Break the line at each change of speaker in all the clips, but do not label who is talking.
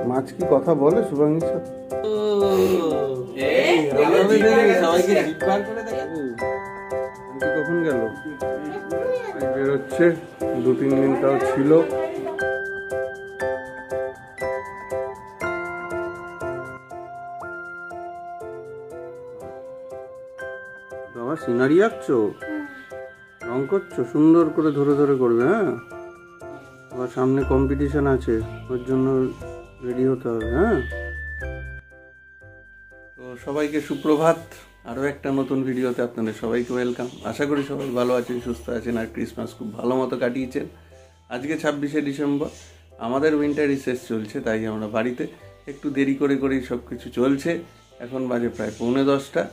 মাছ কি কথা বলে শুভাঙ্গীর সাথে? কখন গেল? বেরোচ্ছে, 2-3 দিন তাও ছিল। তোমার সিনারি আঁকছো, রং করছো, সুন্দর করে ধরে ধরে করবে। হ্যাঁ, আবার সামনে কম্পিটিশন আছে, ওর জন্য রেডি হতে হবে। হ্যাঁ, তো সবাইকে সুপ্রভাত। আরও একটা নতুন ভিডিওতে আপনাদের সবাইকে ওয়েলকাম। আশা করি সবাই ভালো আছেন, সুস্থ আছেন, আর ক্রিসমাস খুব ভালো মতো কাটিয়েছেন। আজকে 26শে ডিসেম্বর, আমাদের উইন্টার রিসেস চলছে, তাই আমরা বাড়িতে একটু দেরি করে করেই সব কিছু চলছে। এখন বাজে প্রায় 9:45।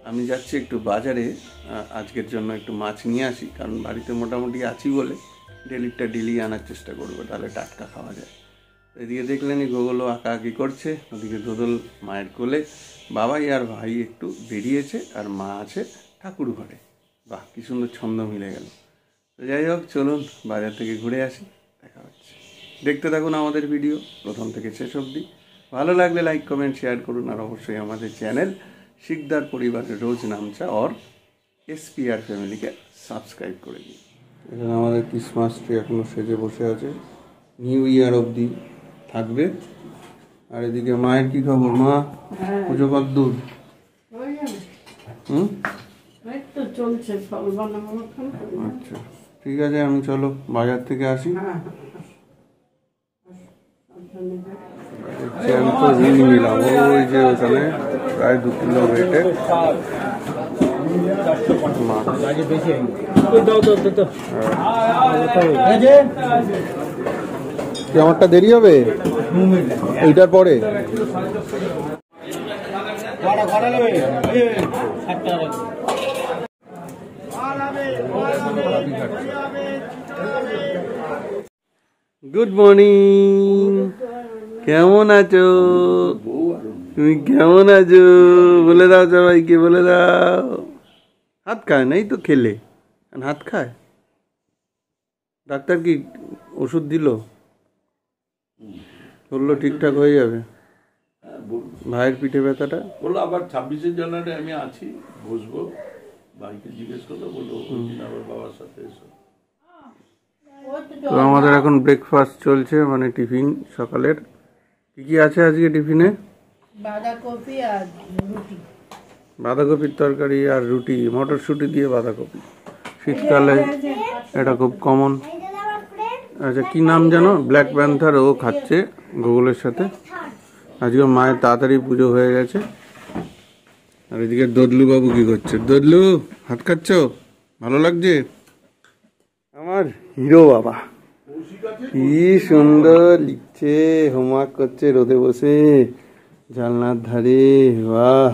আমি যাচ্ছি একটু বাজারে আজকের জন্য একটু মাছ নিয়ে আসি, কারণ বাড়িতে মোটামুটি আছি বলে ডেলি আনার চেষ্টা করবো, তাহলে টাটকা খাওয়া যায়। এদিকে দেখলেনই গোগলো আঁকাআঁকি করছে, ওদিকে দোদল মায়ের কোলে, বাবাই আর ভাই একটু বেরিয়েছে, আর মা আছে ঠাকুর ঘরে। বাহ, কি সুন্দর ছন্দ মিলে গেল। তো যাই হোক, চলুন বাজার থেকে ঘুরে আসি, দেখা হচ্ছে। দেখতে থাকুন আমাদের ভিডিও প্রথম থেকে শেষ অবধি। ভালো লাগলে লাইক কমেন্ট শেয়ার করুন, আর অবশ্যই আমাদের চ্যানেল শিকদার পরিবারের রোজ নামচা और SPR ফ্যামিলিকে সাবস্ক্রাইব করে দিন। এখানে আমাদের ক্রিসমাস ট্রি এখনো সেজে বসে আছে, নিউ ইয়ার অবধি থাকবে। আর এদিকে মায়ের কি খবর? মা পুজো কদ্দূর? আচ্ছা, ঠিক আছে, আমি চলো বাজার থেকে আসি। জ্যান্ত রুই নিলাম, ওই যে ওখানে প্রায় 2 কিলো রেটে কি আমারটা দেরি হবে এইটার পরে? গুড মর্নিং, কেমন আছো তুমি? কেমন আছো বলে দাও সবাইকে, বলে দাও। হাত খায় নাই তো, খেলে হাত খায়। ডাক্তার কি ওষুধ দিল? বললো ঠিকঠাক হয়ে যাবে। ভাইয়ের পিঠে ব্যথাটা
বললো আবার 26শে জানুয়ারি আমি আছি, বসবো। ভাইকে জিজ্ঞেস করলো, বললো আবার বাবার সাথে এসো।
তো আমাদের এখন ব্রেকফাস্ট চলছে, মানে টিফিন সকালের। কি কি আছে আজকে টিফিনে?
বাঁধাকপি আর রুটি,
বাঁধাকপির তরকারি আর রুটি, মটরশুঁটি দিয়ে বাঁধাকপি। শীতকালে এটা খুব কমন। আচ্ছা, কি নাম যেন? ব্ল্যাক প্যান্থার, ও খাচ্ছে গোগলের সাথে। আজকে মায়ের তাড়াতাড়ি পুজো হয়ে গেছে। আর এদিকে দদলু বাবু কি করছে? দদলু, হাত খাচ্ছ? ভালো লাগছে? আমার হিরো বাবা কি সুন্দর লিখছে, হোমওয়ার্ক করছে রোদে বসে জানলার ধারে। বাহ,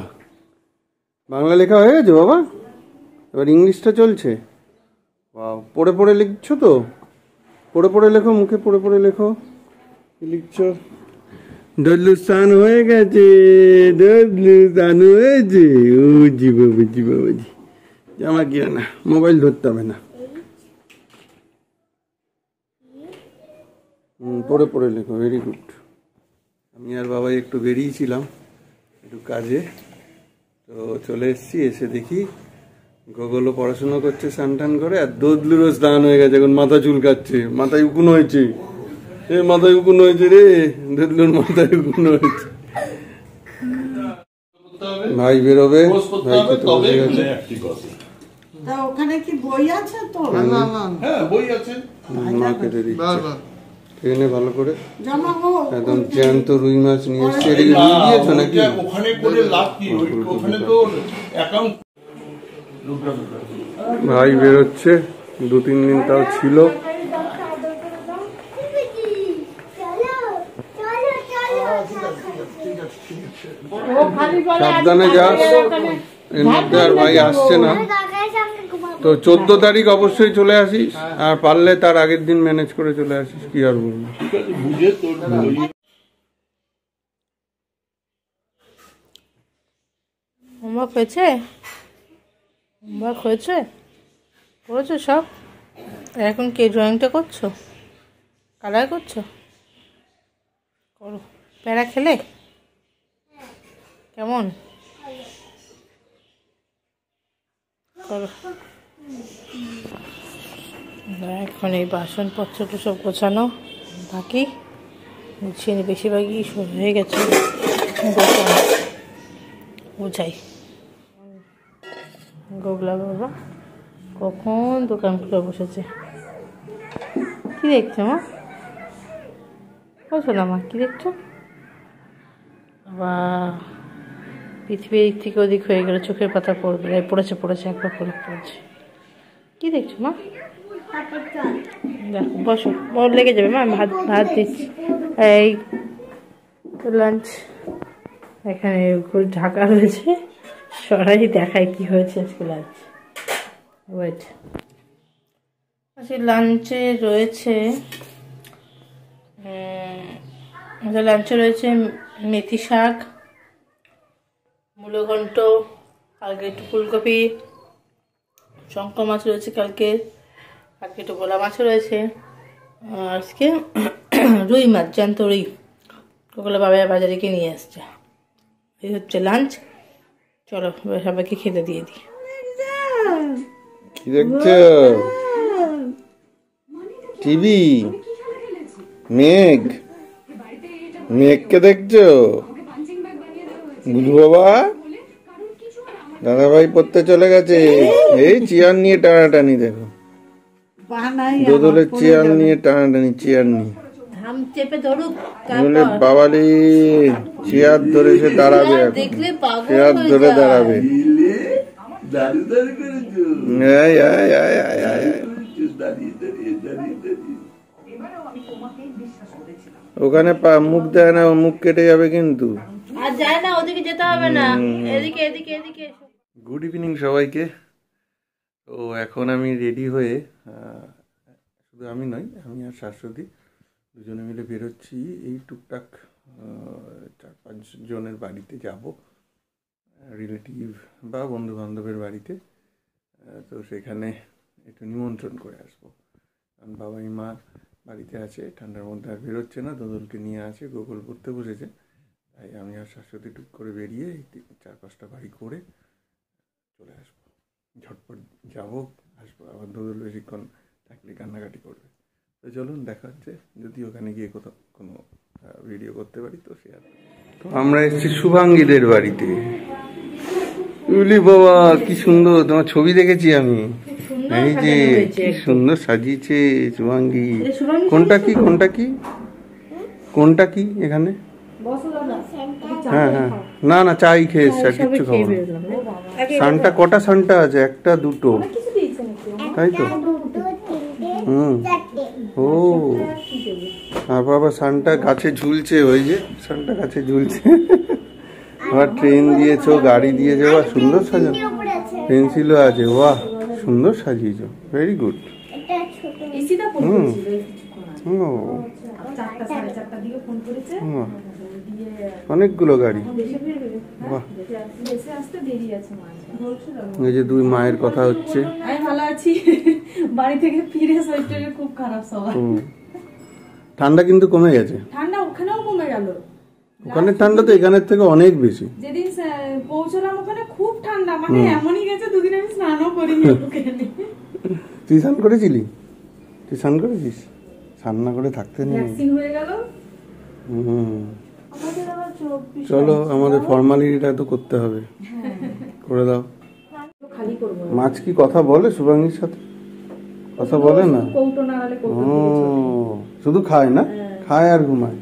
বাংলা লেখা হয়ে গেছে বাবা, এবার ইংলিশটা চলছে। বাহ, পড়ে পড়ে লিখছো তো? পড়ে পড়ে লেখো, মুখে পড়ে পড়ে লেখো। কি লিখছো? দদলু স্নান হয়ে গেছে, দদলু স্নান হয়েছে। ও জি বাবুজি, বাবুজি জামা কি না, মোবাইল ধরতে হবে না। পড়ে পড়ে লেখো, ভেরি গুড। আমি আর বাবাই একটু বেরিয়েছিলাম একটু কাজে, তো চলে এসেছি। এসে দেখি গোগলও পড়াশুনো করছে স্নান টান করে, আর দদলুরও স্নান হয়ে গেছে, এখন মাথা চুলকাচ্ছে। মাথায় উকুন হয়েছে, মাথায় উকুন হয়েছে রে, দদলুর মাথায় উকুন হয়েছে। ভাই বেরোবে, ভাই খেতে বসে গেছে।
ওখানে কি বই আছে তো?
হ্যাঁ, বই আছে।
মা খেতে দিচ্ছে, ট্রেনে ভালো করে একদম জ্যান্ত রুই মাছ নিয়ে এসছে। এদিকে রুই দিয়েছো নাকি?
ওখানে করে লাভ কি, ওখানে তো অ্যাকাউন্ট।
ভাই বেরোচ্ছে, 2-3 দিন তাও ছিল। সাবধানে যাস, এর মধ্যে আর ভাই আসছে না। তো 14 তারিখ অবশ্যই চলে আসিস, আর পারলে তার আগের দিন ম্যানেজ করে চলে আসিস। কি আর বলবো।
হোমওয়ার্ক হয়েছে? হোমওয়ার্ক হয়েছে, করেছো সব? এখন কে ড্রয়িংটা করছো? কালার করছো? করো। প্যারা খেলে কেমন করো। এখন এই বাসনপত্রগুলো সব গোছানো বাকি, গুছিয়ে বেশিরভাগই হয়ে গেছে, বুঝাই। গোগলা বাবা কখন দোকান খুলে বসেছে। কি দেখছো মা? বসো না মা, কি দেখছো? বা পৃথিবীর থেকে ওদিক হয়ে গেল, চোখের পাতা পড়বে, পড়েছে একবার করে পড়েছে। কি দেখছো মা? দেখো বসো, বড় লেগে যাবে মা, আমি ভাত দিচ্ছি। এই লাঞ্চ এখানে ঢাকা রয়েছে, সরাই দেখায় কি হয়েছে আজকে লাঞ্চ। ওয়েট, আজকে লাঞ্চে রয়েছে মেথি শাক, মূলঘণ্ট, কালকে একটু ফুলকপি, শঙ্কর মাছ রয়েছে কালকে একটু ভোলা মাছও রয়েছে, আজকে রুই মাছ, জ্যান্ত রুই, ওগুলো বাবা বাজারে গিয়ে নিয়ে আসছে। এই হচ্ছে লাঞ্চ। চলো সবাইকে খেতে দিয়ে দিই।
কি দেখছো? টিভি? মেঘকে দেখছো? বুঝু বাবা দাদাভাই পড়তে চলে গেছে, এই চেয়ার নিয়ে টানাটানি, দেখো দোদলের চেয়ার নিয়ে টানাটানি, চেয়ার নিয়ে বাবালি চেয়ার ধরে সে দাঁড়াবে, চেয়ার ধরে দাঁড়াবে। ওখানে মুখ দেয় না, মুখ কেটে যাবে কিন্তু। গুড ইভিনিং সবাইকে। তো এখন আমি রেডি হয়ে, শুধু আমি নয়, আমি আর শাশ্বতী দুজনে মিলে বেরোচ্ছি এই টুকটাক 4-5 জনের বাড়িতে যাব, রিলেটিভ বা বন্ধু বান্ধবের বাড়িতে। তো সেখানে একটু নিমন্ত্রণ করে আসবো, কারণ বাবাই মা বাড়িতে আছে, ঠান্ডার মধ্যে আর বেরোচ্ছে না, দোদলকে নিয়ে আছে, গোকুল পড়তে বসেছে। তাই আমি আর শাশ্বতী টুক করে বেরিয়ে 4-5টা বাড়ি করে চলে আসবো, ঝটপট যাবো আসবো। আবার দোদল বেশিক্ষণ থাকলে কান্নাকাটি করবে। তো চলুন দেখা হচ্ছে, যদি ওখানে গিয়ে কোথাও কোনো ভিডিও করতে পারি তো শেয়ার। তো আমরা এসেছি শুভাঙ্গীদের বাড়িতে। উলি বাবা কি সুন্দর, তোমার ছবি দেখেছি আমি, এই যে কি সুন্দর সাজিয়েছে শুভাঙ্গী। কোনটা কি এখানে? হ্যাঁ, না চাই খেয়ে এসছি, আর কিচ্ছু খাবো না। সানটা কটা সানটা আছে? একটা দুটো, তাই তো? ও বাবা, সানটা গাছে ঝুলছে, ওই যে সানটা গাছে ঝুলছে। আবার ট্রেন দিয়েছো, গাড়ি দিয়েছো, বাহ সুন্দর সাজানো, পেন্সিলও আছে, বাহ সুন্দর সাজিয়েছো, ভেরি গুড। অনেকগুলো গাড়ি, বাহ। এই যে দুই মায়ের কথা হচ্ছে।
আমি ভালো আছি, বাড়ি থেকে ফিরে শরীরটা খুব খারাপ সবার।
ঠান্ডা কিন্তু কমে গেছে,
ঠান্ডা ওখানেও কমে গেল।
ওখানে ঠান্ডা তো এখানের থেকে অনেক বেশি।
যেদিন পৌঁছলাম ওখানে খুব ঠান্ডা, মানে এমনই গেছে দুদিন আমি স্নানও করিনি ওখানে।
তুই স্নান করেছিলি? তুই স্নান করেছিস? স্নান না করে থাকতে নেই।
ভ্যাকসিন হয়ে গেল।
চলো আমাদের ফর্মালিটিটা তো করতে হবে, করে দাও। মাছ কি কথা বলে শুভাঙ্গীর সাথে? কথা বলে না? শুধু খায় না, খায় আর ঘুমায়।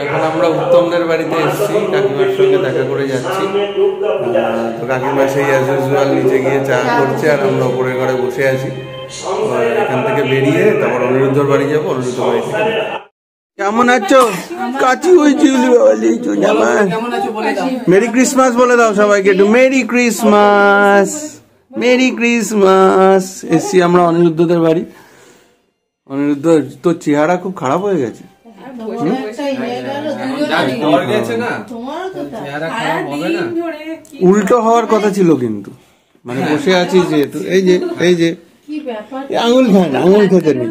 এখন আমরা উত্তমদের বাড়িতে এসেছি, কাকিমার সঙ্গে দেখা করে যাচ্ছি। তো কাকিমা সেই অ্যাজ ইউজুয়াল নিচে গিয়ে চা করছে, আর আমরা উপরের ঘরে বসে আছি। এখান থেকে বেরিয়ে তারপর অনিরুদ্ধর বাড়ি যাবো, অনিরুদ্ধ বাড়ি থেকে। কেমন আছো? কাচি হয়েছি মেরি ক্রিসমাস বলে দাও সবাইকে একটু, মেরি ক্রিসমাস, মেরি ক্রিসমাস। এসছি আমরা অনিরুদ্ধদের বাড়ি। অনিরুদ্ধ তোর চেহারা খুব খারাপ হয়ে গেছে। উল্টো হওয়ার কথা ছিল কিন্তু, মানে বসে আছি যেহেতু, এই যে
কি ব্যাপার?
আঙুল খান, আঙুল খেতে নেই।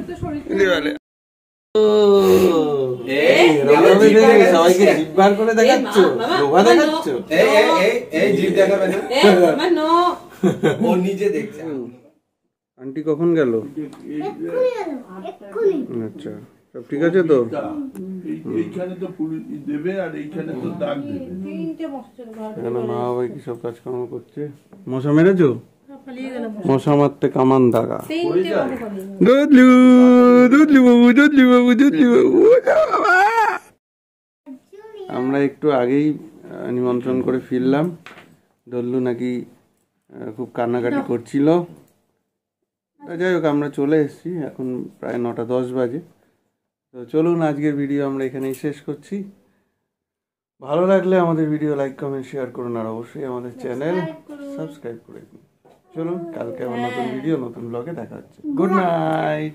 সবাইকে জিভ বার করে দেখাচ্ছ, লোভা দেখাচ্ছ।
ও নিজে দেখছে।
আন্টি কখন গেল? আচ্ছা, সব ঠিক আছে তো?
এইখানে তো পুলিশ দেবে আর এইখানে তো দাগ দেবে।
এখানে মা বাবা কি সব কাজকর্ম করছে। মশা মেরেছো? মশা মারতে কামান দাগা। দুধলু দুধলু বাবু, দুধলু বাবু, দুধলু বাবু। আমরা একটু আগেই নিমন্ত্রণ করে ফিরলাম। দল্লু নাকি খুব কান্নাকাটি করছিল। যাই হোক, আমরা চলে এসেছি, এখন প্রায় 9:10 বাজে। তো চলুন, আজকের ভিডিও আমরা এখানেই শেষ করছি। ভালো লাগলে আমাদের ভিডিও লাইক কমেন্ট শেয়ার করুন, আর অবশ্যই আমাদের চ্যানেল সাবস্ক্রাইব করে দিন। চলুন, কালকে আবার নতুন ভিডিও নতুন ব্লগে দেখা হচ্ছে। Good night.